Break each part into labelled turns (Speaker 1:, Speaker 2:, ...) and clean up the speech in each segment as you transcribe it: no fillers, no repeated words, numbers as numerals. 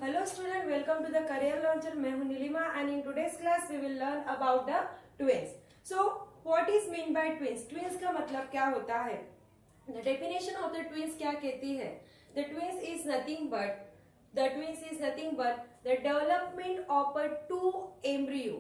Speaker 1: Hello student, welcome to the career launcher. मैं हूँ Nilima and in today's class we will learn about the twins. So what is mean by twins? Twins का मतलब क्या होता है? The definition of the twins क्या कहती है? The twins is nothing but the development of a two embryo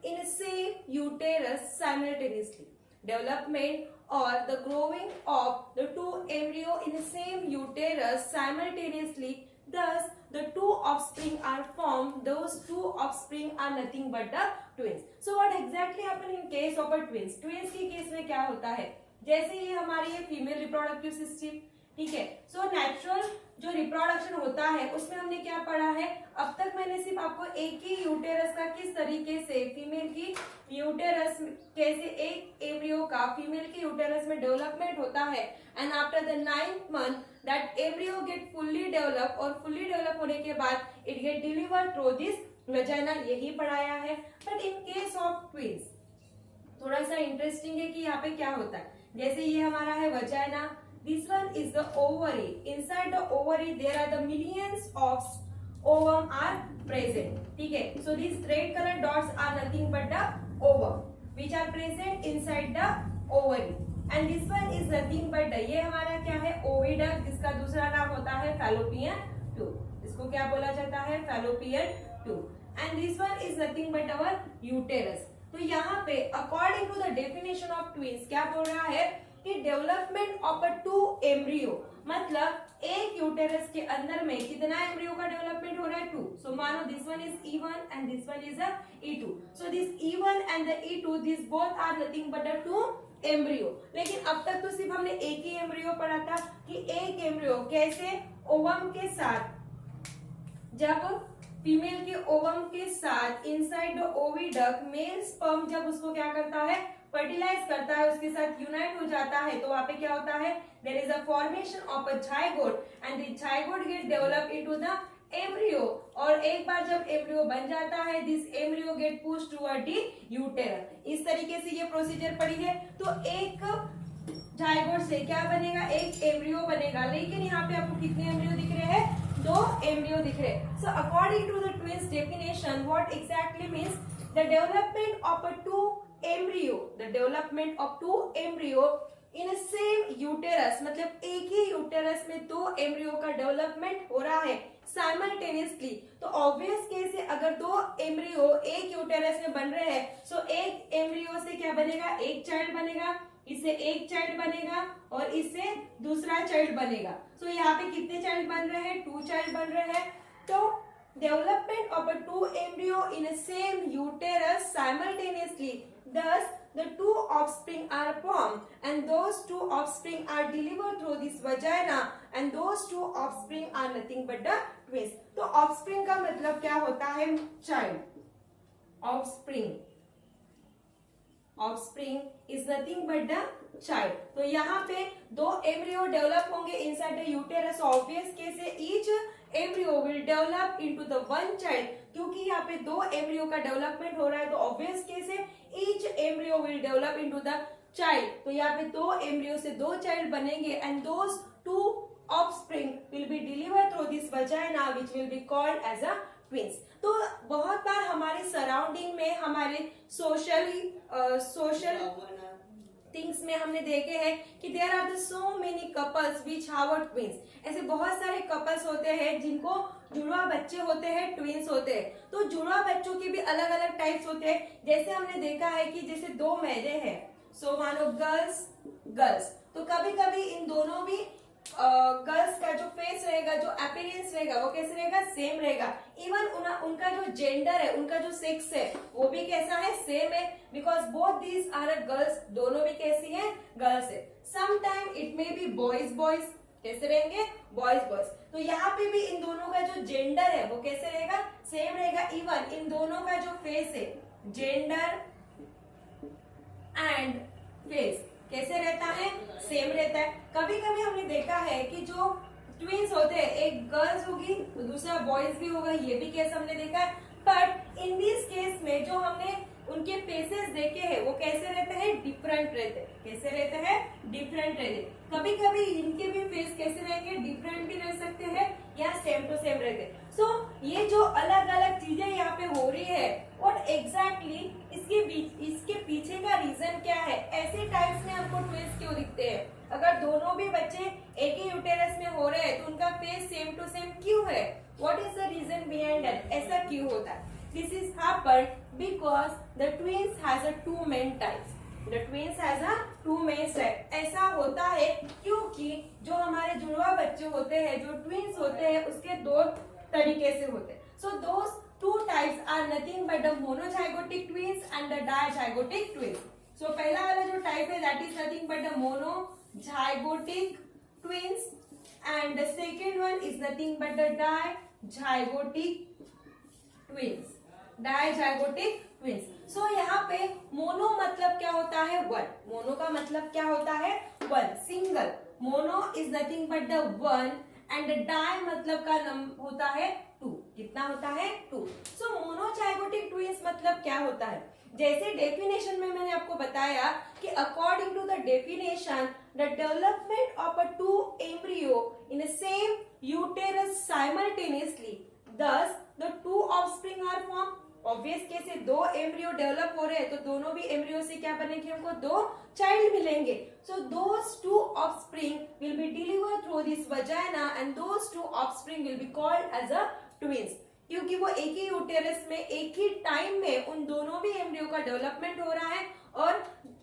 Speaker 1: in a same uterus simultaneously. Development or the growing of the two embryo in the same uterus simultaneously. Thus, the two offspring are formed. Those two offspring are nothing but the twins. So, what exactly happen in case of a twins? Twins की case में क्या होता है? जैसे ये हमारी ये female reproductive system, ठीक है. सो नेचुरल जो रिप्रोडक्शन होता है उसमें हमने क्या पढ़ा है? अब तक मैंने सिर्फ आपको एक ही यूटेरस का किस तरीके से फीमेल की यूटेरस कैसे एक एम्ब्रियो का फीमेल की यूटेरस में डेवलपमेंट होता है and after the 9th month that embryo get fully develop और फुल्ली डेवलप होने के बाद it get deliver through this vagina, यही पढ़ाया है. But in case of twins थोड़ा सा इंटरेस्टिंग है कि यहाँ पे क्या होता है. जैसे ये हमारा है vagina, this one is the ovary. Inside the ovary there are the millions of ovum are present. ठीक है. So these red color dots are nothing but the ovum which are present inside the ovary. And this one is nothing but the ये हमारा क्या है? Oviduct, जिसका दूसरा नाम होता है फैलोपियन ट्यूब. इसको क्या बोला जाता है? Fallopian tube. And this one is nothing but our uterus. तो यहाँ पे according to the definition of twins क्या बोल रहा है कि development of a two embryo, मतलब एक यूटेरस के अंदर में कितना एम्ब्रियो का डेवलपमेंट हो रहा है? 2. सो मानो this one is E1 and this one is E2. So this E1 and the E2 this both are nothing but a two embryo. लेकिन अब तक तो सिर्फ हमने एक ही एम्ब्रियो पढ़ा था कि एक एम्ब्रियो कैसे ओवम के साथ, जब फीमेल के ओवम के साथ inside the oviduct mail sperm जब उसको क्या करता है? फर्टिलाइज करता है, उसके साथ यूनाइट हो जाता है, तो वहां पे क्या होता है? There is a formation of a zygote and the zygote get develop into the embryo. और एक बार जब एम्ब्रियो बन जाता है this embryo get push toward the uterus. इस तरीके से ये प्रोसीजर पड़ी है. तो एक जाइगोट से क्या बनेगा? एक एम्ब्रियो बनेगा. लेकिन यहाँ पे आपको कितने एम्ब्रियो दिख रहे हैं? 2 एम्ब्रियो दिख रहे हैं. So according to the twins definition what exactly means the development of a two embryo, the development of two embryo in a same uterus, मतलब एक ही यूटेरस में 2 एम्ब्रियो का डेवलपमेंट हो रहा है साइमल्टेनियसली. तो ऑब्वियस केस है, अगर 2 एम्ब्रियो एक यूटेरस में बन रहे हैं सो एक एम्ब्रियो से क्या बनेगा? एक चाइल्ड बनेगा, इससे एक चाइल्ड बनेगा और इससे दूसरा चाइल्ड बनेगा. सो यहाँ पे कितने चाइल्ड बन रहे हैं? 2 चाइल्ड बन रहे हैं. तो development of a 2 embryo in a same uterus simultaneously, thus the 2 offspring are formed and those 2 offspring are delivered through this vagina and those 2 offspring are nothing but the twins. तो offspring का मतलब क्या होता है? child. offspring is nothing but the child. तो यहाँ पे 2 embryo develop होंगे inside the uterus. obvious case है each embryo will develop into the one child. क्योंकि यहाँ पे 2 embryo का डेवलपमेंट हो रहा है तो obvious केस है each embryo will develop into the child. तो यहाँ पे 2 embryo से 2 child बनेंगे and those 2 offspring will be delivered through this vagina which will be called as a twins. तो बहुत बार हमारे सराउंडिंग में हमारे सोशल थिंग्स में हमने देखे हैं कि there are the so many couples which have twins. ऐसे बहुत सारे कपल्स होते हैं जिनको जुड़वा बच्चे होते हैं, ट्विंस होते हैं. तो जुड़वा बच्चों के भी अलग अलग टाइप्स होते हैं. जैसे हमने देखा है कि जैसे 2 मैडे हैं, सो मानो गर्ल्स, तो कभी कभी इन दोनों भी गर्ल्स का जो फेस रहेगा, जो अपीयरेंस रहेगा वो कैसे रहेगा? सेम रहेगा. इवन उनका जो जेंडर है, उनका जो सेक्स है वो भी कैसा है? सेम है. Because both these are girls, दोनों भी कैसी हैं? गर्ल्स है. Sometime it may be boys, कैसे रहेंगे? बॉयज. तो यहाँ पे भी इन दोनों का जो जेंडर है वो कैसे रहेगा? सेम रहेगा. इवन इन दोनों का जो फेस है, जेंडर एंड फेस कैसे रहता है? सेम रहता है. कभी कभी हमने देखा है कि जो ट्विंस होते हैं, एक गर्ल्स होगी तो दूसरा बॉयज भी होगा, ये भी केस हमने देखा है. बट इन दिस केस में जो हमने उनके फेसेस देखे हैं वो कैसे रहते हैं? डिफरेंट रहते हैं. कैसे रहते हैं? डिफरेंट रहते हैं. कभी कभी इनके भी फेस कैसे रहेंगे? डिफरेंट भी रह सकते हैं यहाँ सेम टू सेम रहते। सो ये जो अलग अलग चीजें यहाँ पे हो रही है और एग्जैक्टली इसके पीछे का रीजन क्या है, ऐसे टाइप्स में हमको ट्विंस क्यों दिखते हैं। अगर दोनों भी बच्चे एक ही यूटेरस में हो रहे हैं तो उनका फेस सेम टू सेम क्यों है, what is the reason behind that, ऐसा क्यों होता है। This is happened because the twins has a two main types, the twins has a two main type. ऐसा होता है क्योंकि जो हमारे जुड़वा बच्चे होते हैं, जो ट्विंस होते हैं, उसके दो तरीके से होते हैं। So those two types are nothing but the monozygotic twins and the dizygotic twins. So पहला वाला जो टाइप है that is nothing but the monozygotic twins and the second one is nothing but the dizygotic twins, dizygotic twins. So यहाँ पे mono मतलब क्या होता है, वन। मोनो का मतलब क्या होता है, one, single. Mono is nothing but the one and di मतलब का होता है टू। कितना होता है, टू। सो मोनोजाइगोटिक ट्विंस मतलब क्या होता है, जैसे डेफिनेशन में मैंने आपको बताया कि according to the definition the development of a two embryo in a same uterus simultaneously, thus the two offspring are formed। Obvious case है, दो एम्ब्रियो डेवलप हो रहे हैं तो दोनों भी एम्ब्रियो से क्या बनेंगे, हमको दो चाइल्ड मिलेंगे। So those two offspring will be delivered through this vagina and those two offspring will be called as a twins. क्योंकि वो एक ही यूटेरस में एक ही टाइम में उन दोनों भी एम्ब्रियो का डेवलपमेंट हो रहा है और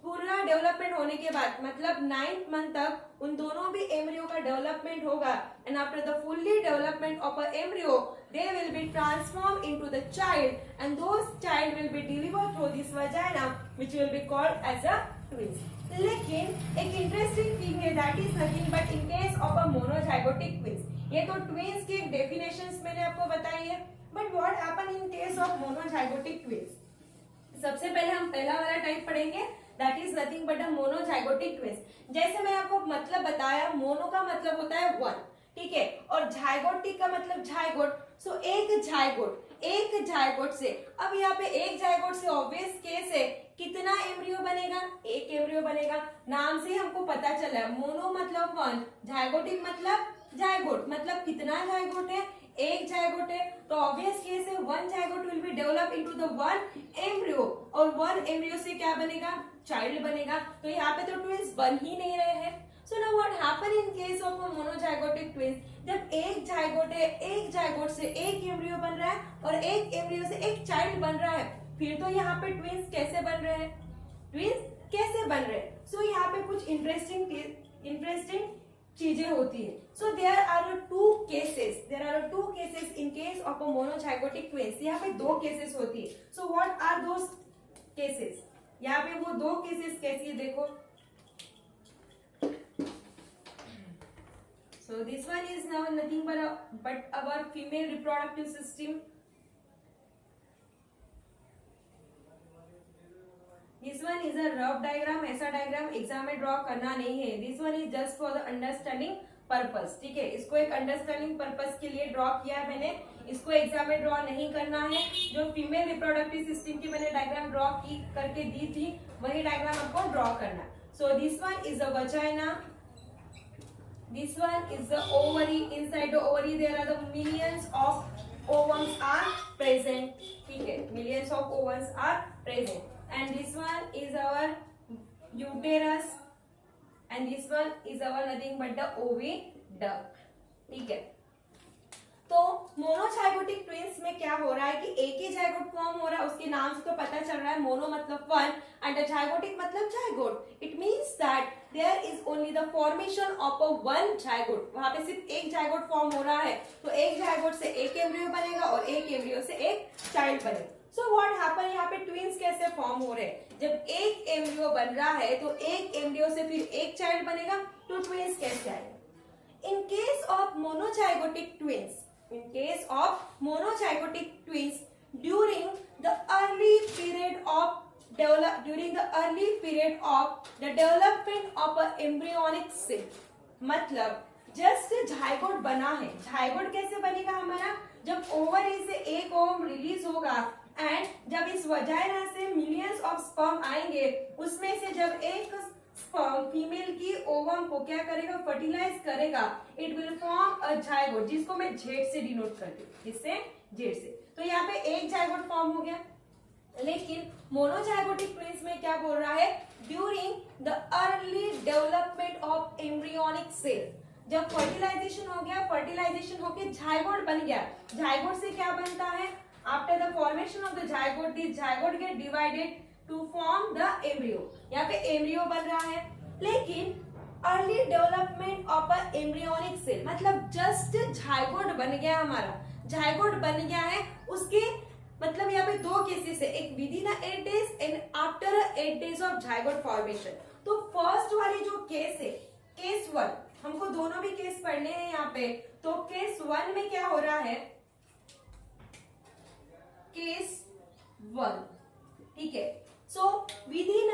Speaker 1: पूरा डेवलपमेंट होने के बाद मतलब 9th मंथ तक उन दोनों भी एम्ब्रियो का डेवलपमेंट होगा and after the fully development of a embryo they will be transformed into the child and those child will be delivered through this vagina which will be called as a twins। लेकिन एक interesting thing है that is nothing but in case of a monozygotic twins, ये तो twins की definitions मैंने आपको बताई है, but what happen in case of monozygotic twins. सबसे पहले हम पहला वाला टाइप पढ़ेंगे that is nothing but a monozygotic twins. जैसे मैंने आपको मतलब बताया, मोनो का मतलब होता है वन, ठीक है, और जाइगोटिक का मतलब जाइगोट। सो एक जाइगोट से, अब यहाँ पे एक जाइगोट से ऑब्वियस केस है कितना एम्ब्रियो बनेगा, एक एम्ब्रियो बनेगा। नाम से हमको पता चला मोनो मतलब वन, जाइगोटिक मतलब जाइगोट, मतलब कितना जाइगोट है, एक जाइगोट है। तो ऑब्वियस केस है one zygote will be develop into the one embryo और वन एम्ब्रियो से क्या बनेगा, चाइल्ड बनेगा। तो यहाँ पे तो ट्विंस बन ही नहीं रहे हैं। So now what happen in case of a monozygotic twins? जब एक जाइगोट है, एक जाइगोट से एक एम्ब्रियो बन रहा है और एक एम्ब्रियो से एक चाइल्ड बन रहा है, फिर तो यहाँ पे ट्विंस कैसे बन रहे हैं, ट्विंस कैसे बन रहे हैं। सो यहाँ पे कुछ इंटरेस्टिंग चीजें होती है। So there are two cases in case of a monozygotic twins. यहाँ पे दो केसेस होती है। So what are those cases, यहाँ पे वो दो केसेस कैसी है देखो। So this one is now nothing but our female reproductive system. This one is a rough diagram, ऐसा डायग्राम एग्जाम में ड्रॉ करना नहीं है। This one is just for the understanding purpose, ठीक है, इसको एक अंडरस्टैंडिंग पर्पस के लिए ड्रॉ किया है मैंने, इसको एग्जाम में ड्रॉ नहीं करना है। जो फीमेल रिप्रोडक्टिव सिस्टम की मैंने डायग्राम ड्रॉ की करके दी थी वही डायग्राम आपको ड्रॉ करना। So this one is a vagina, this one is the ovary, inside the ovary there are the millions of ovums are present, ठीक है, millions of ovums are present and this one is our uterus and this one is our nothing but the oviduct, ठीक है। तो monozygotic twins में क्या हो रहा है कि एक ही जाइगोट फॉर्म हो रहा है, उसके नाम से तो पता चल रहा है मोनो मतलब वन एंड जाइगोटिक मतलब zygote. It means that there is only the formation of a one zygote, वहां पे सिर्फ एक जाइगोट फॉर्म हो रहा है। तो एक जाइगोट से एक एम्ब्रियो बनेगा और एक एम्ब्रियो से एक चाइल्ड बनेगा। सो व्हाट हैपन, यहाँ पे ट्विंस कैसे फॉर्म हो रहे हैं, जब एक एम्ब्रियो बन रहा है तो एक एम्ब्रियो से फिर एक चाइल्ड बनेगा, तो ट्विंस कैसे आएगा। इन case of monozygotic twins, in case of monozygotic twins during the early period of the development of a embryonic cell, मतलब जस्ट जाइगोट बना है। जाइगोट कैसे बनेगा हमारा, जब ओवरी से एक ओवम रिलीज होगा एंड जब इस वजाइना से मिलियंस ऑफ स्पर्म आएंगे, उसमें से जब एक स्पर्म फीमेल की ओवम को क्या करेगा, फर्टिलाइज करेगा, it will form a zygote, जिसको मैं जेड से डिनोट करती हूँ, जिससे जेड से। तो यहाँ पे एक जाइगोट फॉर्म हो गया। लेकिन मोनोजाइगोटिक ट्विंस में क्या बोल रहा है, during the early development of embryonic cell, जब फर्टिलाइजेशन हो गया, फर्टिलाइजेशन होके जाइगोट बन गया, जाइगोट से क्या बनता है, after the formation of the zygote, this zygote get divided to form the embryo, यहाँ पे एम्ब्रियो बन रहा है। लेकिन early development of a embryonic cell, मतलब जस्ट जाइगोट बन गया, हमारा जाइगोट बन गया है, उसके मतलब यहाँ पे दो केसेस है, एक with in 8 days and after 8 days of zygote formation. तो फर्स्ट वाली जो केस है, केस 1, हमको दोनों भी केस पढ़ने हैं यहाँ पे। तो केस 1 में क्या हो रहा है, केस 1, ठीक है। So with in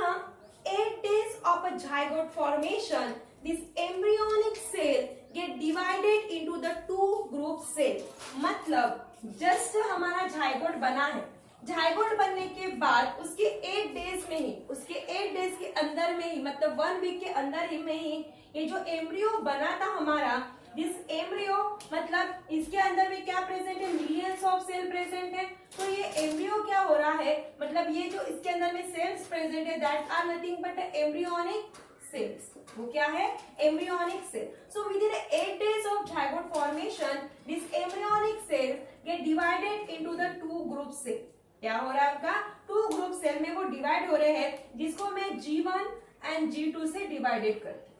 Speaker 1: 8 days of a zygote formation, this embryonic cell get divided into the 2 group cell। मतलब जस्ट हमारा जाइगोट बना है, जाइगोट बनने के बाद उसके 8 डेज में ही, उसके 8 डेज के अंदर में ही, मतलब 1 वीक के अंदर ही में ही ये जो एम्ब्रियो बना था हमारा, दिस एम्ब्रियो मतलब इसके अंदर में क्या प्रेजेंट है, मिलियंस ऑफ सेल प्रेजेंट है। तो ये एम्ब्रियो क्या हो रहा है, मतलब ये जो इसके अंदर में सेल्स प्रेजेंट है, that are nothing but embryonic cells, वो क्या है, embryonic cell। So within 8 days of zygote formation, this embryonic cell get divided into the 2 group cell। क्या हो रहा है आपका, 2 group cell में वो डिवाइड हो रहे हैं, जिसको मैं G1 and G2 से डिवाइडेड करती हूँ।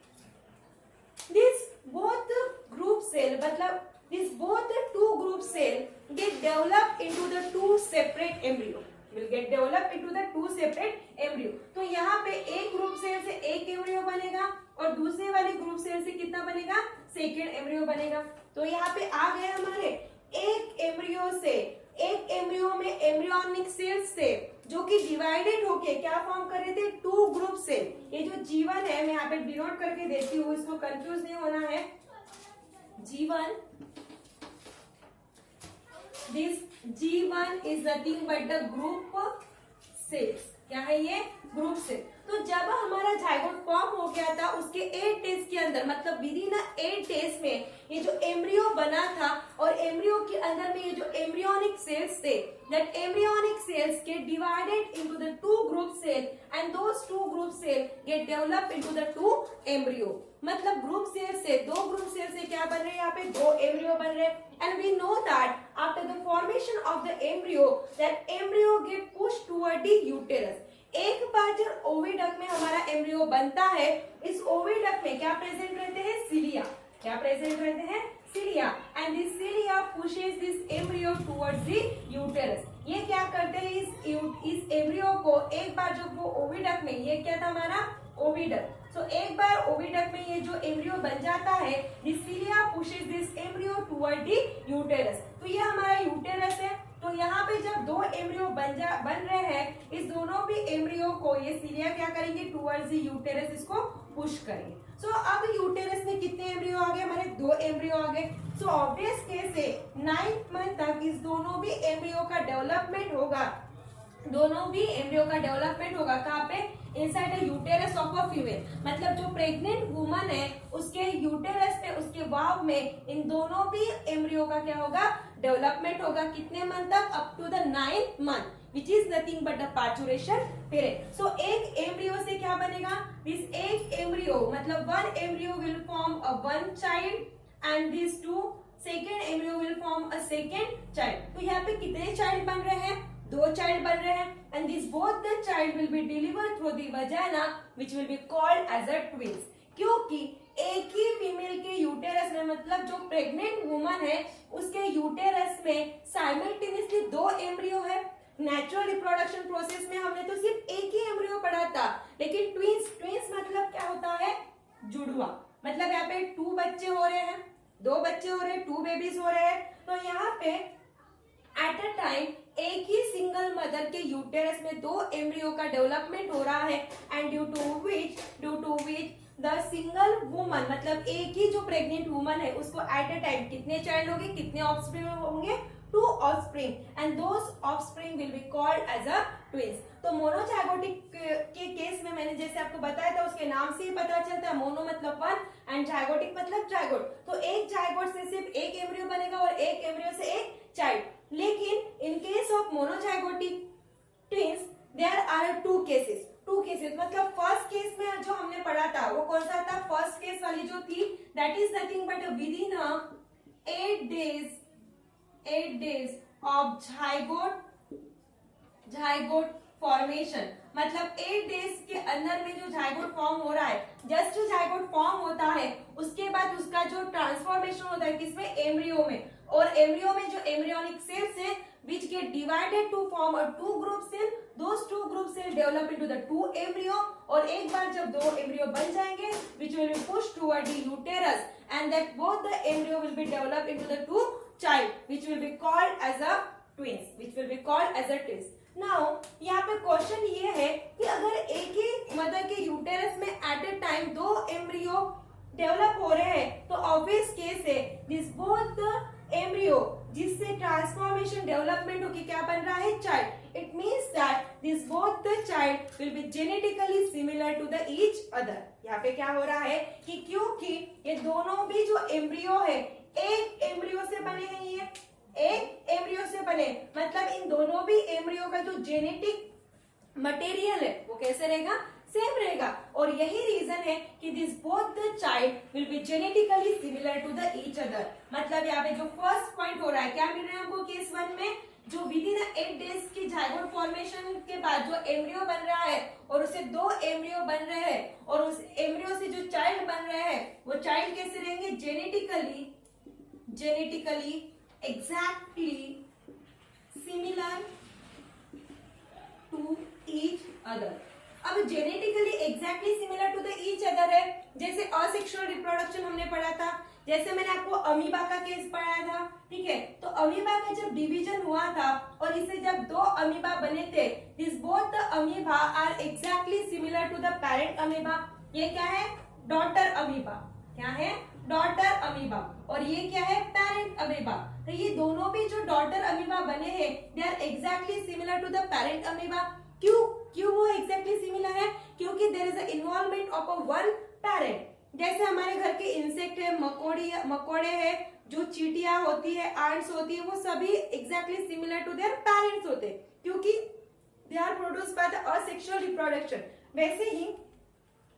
Speaker 1: This both group cell, मतलब this both 2 group cell get developed into the 2 separate embryo, will get developed into the 2 separate embryo। तो यहाँ पे एक ग्रुप सेल से एक एम्ब्रियो बनेगा और दूसरे वाले ग्रुप सेल से कितना बनेगा, सेकेंड एम्ब्रियो बनेगा। तो यहाँ पे आ गए हमारे एक एम्ब्रियो से, एक एम्ब्रियो में एम्ब्रियोनिक सेल्स से जो कि डिवाइडेड होके क्या फॉर्म कर रहे थे, 2 ग्रुप सेल। ये जो G1 है, मैं यहाँ पे डिनोट करके देती हूँ, इसको कंफ्यूज नहीं होना है। G1, this G1 is nothing but the group cells। क्या है ये, ग्रुप सेल। तो जब हमारा जाइगोट फॉर्म हो गया था, उसके 8 डेज के अंदर, मतलब विद इन 8 डेज में ये जो एम्ब्रियो बना था, और एम्ब्रियो के अंदर में ये जो एम्ब्रियोनिक सेल्स थे, that embryonic cells get divided into the 2 group cell and those 2 group cell get develop into the 2 embryo. मतलब ग्रुप सेल से, 2 ग्रुप सेल से क्या बन रहे हैं, यहाँ पे 2 एम्ब्रियो बन रहे हैं। And we know that after the formation of the embryo, that embryo get push toward the uterus. एक बार जब ओविडक्ट में हमारा एम्ब्रियो बनता है, इस ओविडक्ट में क्या प्रेजेंट रहते हैं, सिलिया। क्या प्रेजेंट रहते हैं, cilia. And this cilia pushes this embryo towards the uterus. ये क्या करते हैं, इस एम्ब्रियो को एक बार जब वो ओविडक्ट में, ये क्या था हमारा ओविडक्ट, तो एक बार ओविडक्ट में ये जो एम्ब्रियो बन जाता है, this cilia pushes this embryo toward the uterus. तो ये हमारा यूटेरस है। तो यहाँ पे जब 2 एम्ब्रियो बन रहे हैं, इस दोनों भी एम्ब्रियो को ये सिलिया क्या करेंगे, टुवर्ड्स द यूटेरस इसको पुश करेंगे। सो अब यूटेरस में कितने एम्ब्रियो आ गए, हमारे 2 एम्ब्रियो आ गए। सो ऑब्वियस केस है 9th मंथ तक इस दोनों भी एम्ब्रियो का डेवलपमेंट होगा, दोनों भी एम्ब्रियो का डेवलपमेंट होगा। कहाँ पे, inside the uterus of a female. मतलब जो प्रेग्नेंट वुमन है, उसके यूटेरस पे, उसके वाव में इन दोनों भी एम्ब्रियो का क्या होगा, डेवलपमेंट होगा। कितने मंथ तक, up to the 9th month, which is nothing but the parturition period। So एक एम्ब्रियो से क्या बनेगा, दिस एक एम्ब्रियो मतलब 1 embryo will form a 1 child and these 2 second embryo will form a second child। तो यहाँ पे कितने चाइल्ड बन रहे हैं, 2 चाइल्ड बन रहे हैं। and these both the child will be delivered through the vagina which will be called as a twins। क्योंकि एक ही फीमेल के यूटेरस में, मतलब जो प्रेग्नेंट वुमन है उसके यूटेरस में साइमल्टेनियसली 2 एम्ब्रियो है। नेचुरल रिप्रोडक्शन प्रोसेस में हमने तो सिर्फ एक ही एम्ब्रियो पढ़ा था, लेकिन ट्विंस मतलब क्या होता है, जुड़वा। मतलब यहाँ पे 2 बच्चे हो रहे हैं, 2 बच्चे हो रहे हैं, 2 बेबीज हो रहे हैं। तो यहाँ पे एट अ टाइम एक ही सिंगल मदर के यूटेरस में 2 एम्ब्रियो का डेवलपमेंट हो रहा है। And due to which the single woman, मतलब एक ही जो प्रेग्नेंट वुमन है, उसको एट अ टाइम कितने चाइल्ड होंगे, कितने ऑफस्प्रिंग होंगे, two offspring and those offspring will be called as a twins. तो मोनोजाइगोटिक के केस में मैंने जैसे आपको बताया था, उसके नाम से ही पता चलता है, मोनो मतलब वन एंड जाइगोटिक मतलब जाइगोट। तो एक जाइगोट से सिर्फ एक एम्ब्रियो बनेगा और एक एम्ब्रियो से एक चाइल्ड। लेकिन in case of monozygotic twins there are two cases मतलब फर्स्ट केस में जो हमने पढ़ा था वो कौन सा था, फर्स्ट केस वाली जो थी, that is nothing but with in 8 days of zygote formation. मतलब 8 डेज के अंदर में जो जाइगोट फॉर्म हो रहा है, जस्ट जाइगोट फॉर्म होता है, उसके बाद उसका जो ट्रांसफॉर्मेशन होता है किसमें, एम्ब्रियो में। और एम्ब्रियो में जो एम्ब्रियोनिक सेल्स है which get divided to form a two group cell, those two group cell develop into the two embryo, और एक बार जब दो एम्ब्रियो बन जाएंगे which will be pushed toward the uterus and that both the embryo will be developed into the two child which will be called as a twins. Now यहाँ पे question ये है कि अगर एक ही मदर के यूटेरस में एट ए टाइम दो एम्ब्रियो डेवलप हो रहे हैं तो ऑब्वियस केस है दिस बोथ द एम्ब्रियो जिससे ट्रांसफॉर्मेशन डेवलपमेंट होकर क्या बन रहा है, child. It means that this both the child will be genetically similar to the each other. यहाँ पे क्या हो रहा है कि क्योंकि ये दोनों भी जो एम्ब्रियो है एक एम्ब्रियो से बने हैं, ये एक एम्ब्रियो से बने, मतलब इन दोनों भी एम्ब्रियो का जो जेनेटिक मटेरियल है वो कैसे रहेगा, सेम रहेगा। और यही रीजन है कि this both the child will be genetically similar to the each other. मतलब यहाँ पे जो फर्स्ट पॉइंट हो रहा है, क्या मिल रहा है हमको केस वन में, जो विद इन 8 डेज की जाइगोट फॉर्मेशन के बाद जो एम्ब्रियो बन रहा है और उसे दो एम्ब्रियो बन रहे हैं और उस एम्ब्रियो से जो चाइल्ड बन रहे हैं वो चाइल्ड कैसे रहेंगे, genetically exactly similar to each other. अब genetically exactly similar to the each other है, जैसे असेक्सुअल रिप्रोडक्शन हमने पढ़ा था, जैसे मैंने आपको अमीबा का केस पढ़ाया था, ठीक है। तो अमीबा का जब डिवीजन हुआ था और इसे जब दो अमीबा बने थे, this both the amoeba are exactly similar to the parent amoeba. ये क्या है, डॉटर अमीबा, क्या है, डॉटर अमीबा, और ये क्या है, पेरेंट अमीबा। तो ये दोनों भी जो डॉटर अमीबा बने हैं they are exactly similar to the parent amoeba. क्यों वो एग्जैक्टली सिमिलर है, क्योंकि there is a involvement of a one parent. जैसे हमारे घर के इंसेक्ट है, मकोड़े है, जो चींटियां होती है, आंट्स होती है, वो सभी exactly similar to their parents होते हैं, क्योंकि they are produced by the asexual reproduction. वैसे ही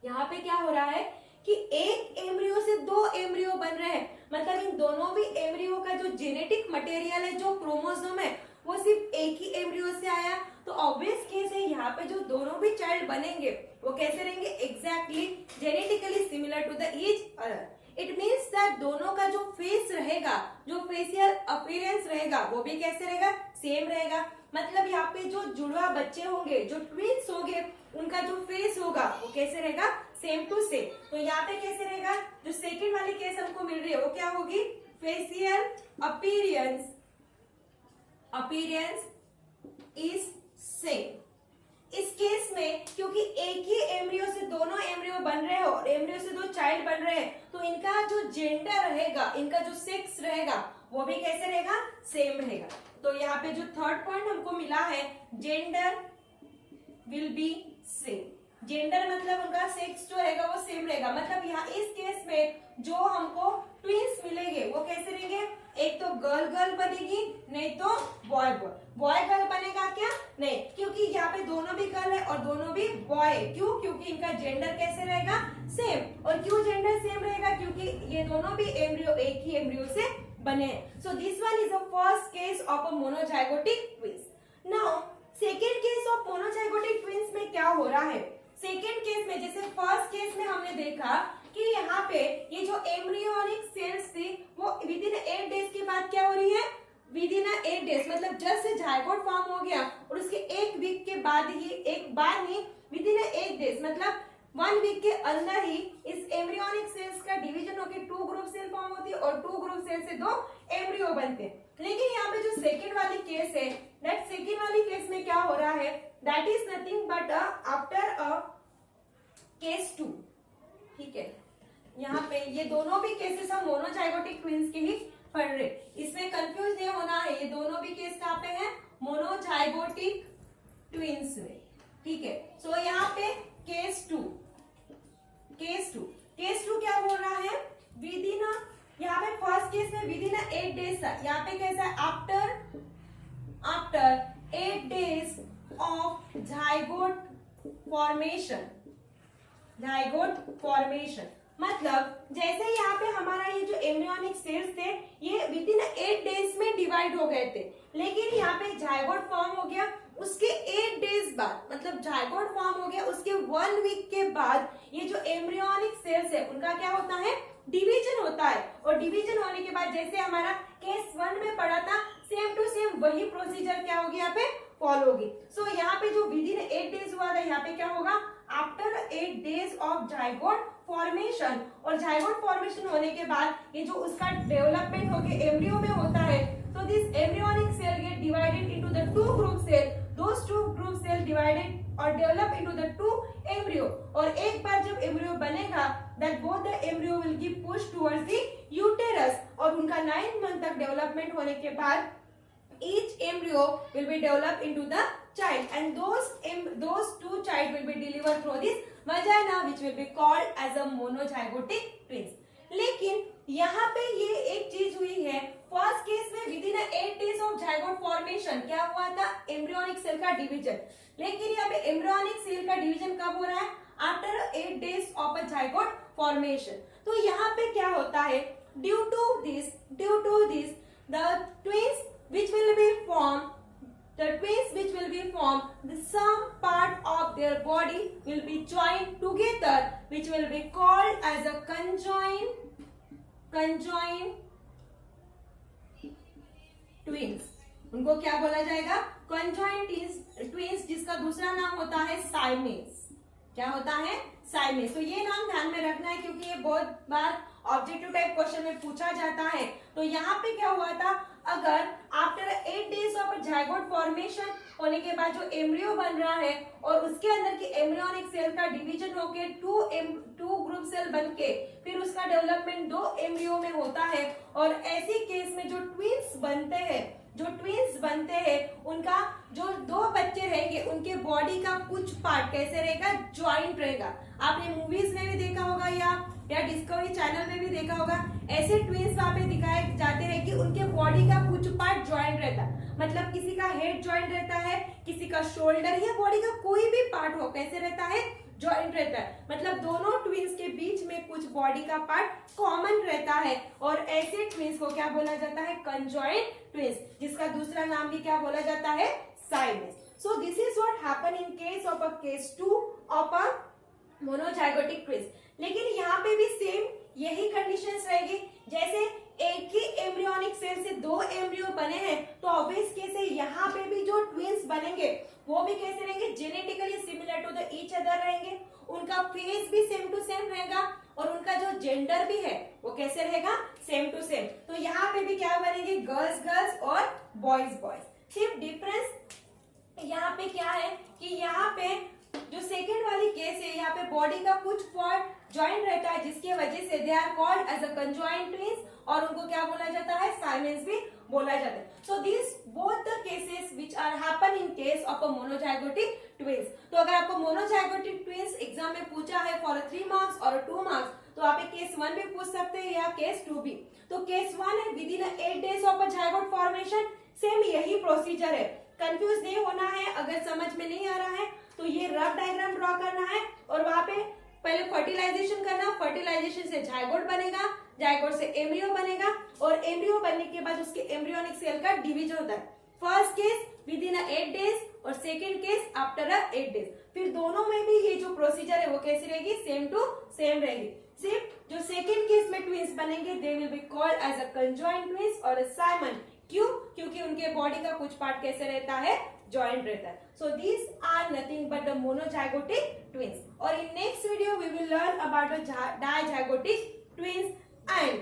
Speaker 1: यहाँ पे क्या हो रहा है कि एक एम्ब्रियो से दो एम्ब्रियो बन रहे हैं, मतलब इन दोनों भी एम्ब्रियो का जो जेनेटिक मटेरियल है, जो क्रोमोसोम है, वो सिर्फ एक ही एम्ब्रियो से आया। तो ऑब्वियस केस है यहाँ पे जो दोनों भी चाइल्ड बनेंगे वो कैसे रहेंगे, exactly genetically similar to the each other. It means that दोनों का जो फेस रहेगा, जो फेशियल अपीयरेंस रहेगा, वो भी कैसे रहेगा, सेम रहेगा। मतलब यहाँ पे जो जुड़वा बच्चे होंगे, जो ट्विंस होंगे, उनका जो फेस होगा वो कैसे रहेगा, सेम टू सेम। तो यहाँ पे कैसे रहेगा, जो सेकेंड वाली केस हमको मिल रही है वो क्या होगी, फेशियल अपीयरेंस इज सेम। इस केस में क्योंकि एक ही एम्ब्रियो से दोनों एम्ब्रियो बन रहे हो और एम्ब्रियो से दो चाइल्ड बन रहे हैं, तो इनका जो जेंडर रहेगा, इनका जो सेक्स रहेगा, वो भी कैसे रहेगा, सेम रहेगा। तो यहाँ पे जो थर्ड पॉइंट हमको मिला है, gender will be same. Gender मतलब उनका सेक्स जो रहेगा वो सेम रहेगा। मतलब यहाँ इस केस में जो हमको ट्विंस मिलेंगे वो कैसे रहेंगे, एक तो गर्ल बनेगी, नहीं तो बॉय गर्ल बनेगा क्या, नहीं, क्योंकि यहाँ पे दोनों भी गर्ल है और दोनों भी बॉय। क्यों, क्योंकि इनका जेंडर कैसे रहेगा, सेम। और क्यों जेंडर सेम रहेगा, क्योंकि ये दोनों भी एम्ब्रियो एक ही एम्ब्रियो से बने हैं। So this one is the first case of a monozygotic twins. Now second case of monozygotic twins में क्या हो रहा है, सेकेंड केस में जैसे फर्स्ट केस में हमने देखा कि यहाँ पे ये जो एम्ब्रियोनिक सेल्स थी वो विद इन 8 डेज के बाद क्या हो रही है, विद इन 8 डेज मतलब जस्ट से जाइगोट फॉर्म हो गया और उसके एक वीक के बाद ही, एक बार ही विद इन 8 डेज मतलब 1 वीक के अंदर ही इस एम्ब्रियोनिक सेल्स का डिवीजन होकर 2 ग्रुप सेल फॉर्म होती है और 2 ग्रुप सेल से 2 एम्ब्रियो बनते हैं। लेकिन यहाँ पे जो सेकेंड वाली केस है, दैट सेकेंड वाली केस में क्या हो रहा है, that is nothing but after a case 2, ठीक है। यहाँ पे ये दोनों भी केसेस हम मोनोजाइगोटिक ट्विंस के ही पढ़ रहे, इसमें कंफ्यूज नहीं होना है, ये दोनों भी केस कहाँ पे है, मोनोजाइगोटिक ट्विंस में, ठीक है। सो यहाँ पे केस टू क्या बोल रहा है, विद इन, यहाँ पे फर्स्ट केस में विद इन 8 डेज था, यहाँ पे कैसा है, after 8 days of zygote formation, मतलब जैसे यहाँ पे हमारा ये जो एम्ब्रियोनिक सेल्स थे ये विद इन 8 डेज में डिवाइड हो गए थे, लेकिन यहाँ पे जाइगोट फॉर्म हो गया उसके 8 डेज बाद, मतलब जाइगोट फॉर्म हो गया उसके 1 वीक के बाद ये जो एम्ब्रियोनिक सेल्स है उनका क्या होता है, डिवीजन होता है। और डिवीजन होने के बाद जैसे हमारा केस 1 में पढ़ा था, सेम टू सेम वही प्रोसीजर क्या होगी, यहाँ पे फॉलो होगी। सो यहाँ पे जो विद इन 8 डेज हुआ था, यहाँ पे क्या होगा, after 8 days of zygote formation, और जाइगोट फॉर्मेशन होने के बाद ये जो उसका डेवलपमेंट होके एम्ब्रियो में होता है, तो this embryonic cell get divided into the 2 group cell, those 2 group cell divided or develop into the 2 embryo, और एक बार जब एम्ब्रियो बनेगा that both the embryo will be pushed towards the uterus, और उनका 9 मंथ तक डेवलपमेंट होने के बाद each embryo will be developed into the child, and those 2 child will be delivered through this vagina which will be called as a monozygotic twins। लेकिन यहाँ पे ये एक चीज हुई है, फर्स्ट केस में with in 8 days of zygote formation क्या हुआ था, एम्ब्रियोनिक सेल का डिवीजन, लेकिन यहाँ पे एम्ब्रियोनिक सेल का डिवीजन कब हो रहा है, after 8 days of a zygote formation. तो यहाँ पे क्या होता है, due to this the twins which will be formed, the some part of their body will be joined together, which will be called as a conjoined twins। उनको क्या बोला जाएगा, conjoined twins, जिसका दूसरा नाम होता है साइमेस। क्या होता है, साइमेस। तो ये नाम ध्यान में रखना है क्योंकि ये बहुत बार ऑब्जेक्टिव टाइप क्वेश्चन में पूछा जाता है। तो यहाँ पे क्या हुआ था, अगर after 8 days of zygote formation होने के बाद जो एम्ब्रियो बन रहा है और उसके अंदर की एम्ब्रियोनिक सेल का डिवीजन होके 2 ग्रुप सेल बनके फिर उसका डेवलपमेंट 2 एम्ब्रियो में होता है, और ऐसी केस में जो ट्विंस बनते हैं उनका जो 2 बच्चे रहेंगे उनके बॉडी का कुछ पार्ट कैसे रहेगा, ज्वाइंट रहेगा। आपने मूवीज में भी देखा होगा या डिस्कवरी चैनल में भी देखा होगा, ऐसे ट्विंस वहां पे दिखाए जाते हैं कि उनके बॉडी का कुछ पार्ट ज्वाइंट रहता है, मतलब किसी का हेड ज्वाइंट रहता है, किसी का शोल्डर या बॉडी का कोई भी पार्ट हो कैसे रहता है, ज्वाइंट रहता है। मतलब दोनों ट्विंस के बीच में कुछ बॉडी का पार्ट कॉमन रहता है, और ऐसे ट्विंस को क्या बोला जाता है, कंजॉइंट ट्विंस, जिसका दूसरा नाम भी क्या बोला जाता है, Siamese. So this is what happen in case of case 2 of a monozygotic twins. लेकिन यहाँ पे भी सेम यही कंडीशंस रहेगी, जैसे एक ही एम्ब्रियोनिक सेल से 2 एम्ब्रियो बने हैं, तो ऑब्वियस केस है यहाँ पे भी जो ट्विंस बनेंगे वो भी कैसे रहेंगे, genetically similar to the each other रहेंगे, उनका फेस भी सेम टू सेम रहेगा, और उनका जो जेंडर भी है वो कैसे रहेगा, सेम टू सेम। तो यहाँ पे भी क्या बनेंगे, गर्ल्स और बॉयज। सिर्फ डिफरेंस यहाँ पे क्या है कि यहाँ पे जो सेकेंड वाली केस है, यहाँ पे बॉडी का कुछ पार्ट ज्वाइंट रहता है, जिसकी वजह से they are called as a conjoint twins, और उनको क्या बोला जाता है, साइमेस भी बोला जाता है। So this both the cases which are happen in case of a monozygotic twins. तो अगर आपको मोनोजाइगोटिक ट्विंस एग्जाम में पूछा है फॉर 3 मार्क्स और 2 मार्क्स, तो आप केस 1 भी पूछ सकते हैं या केस 2 भी। तो केस 1 है with in 8 days of a zygote formation, same यही प्रोसीजर है, कंफ्यूज नहीं होना है। अगर समझ में नहीं आ रहा है तो ये रफ डायग्राम ड्रॉ करना है, और वहां पे पहले फर्टिलाइजेशन करना, फर्टिलाइजेशन से जाइगोट बनेगा, जाइगोट से एम्ब्रियो बनेगा, और एम्ब्रियो बनने के बाद उसके एम्ब्रियोनिक सेल का डिवीजन होता है। First case with in 8 days और सेकेंड केस आफ्टर 8 डेज। फिर दोनों में भी ये जो प्रोसीजर है वो कैसी रहेगी, सेम टू सेम रहेगी। सिर्फ जो सेकेंड केस में ट्विंस बनेंगे they will be called as a conjoint twins और साइमन। क्यों? क्योंकि उनके बॉडी का कुछ पार्ट कैसे रहता है, ज्वाइंट रहता है। So these are nothing but the monozygotic twins. और in next video we will learn about the dizygotic twins and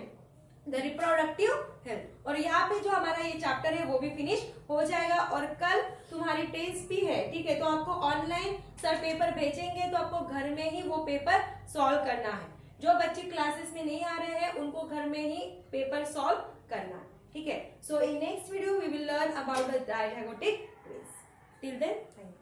Speaker 1: the reproductive health. और यहाँ पे जो हमारा ये चैप्टर है वो भी फिनिश हो जाएगा, और कल तुम्हारी टेस्ट भी है, ठीक है। तो आपको ऑनलाइन सर पेपर भेजेंगे, तो आपको घर में ही वो पेपर सॉल्व करना है। जो बच्चे क्लासेस में नहीं आ रहे हैं उनको घर में ही पेपर सॉल्व करना है। ठीक है. So in next video we will learn about the dizygotic phase. Till then, thank you.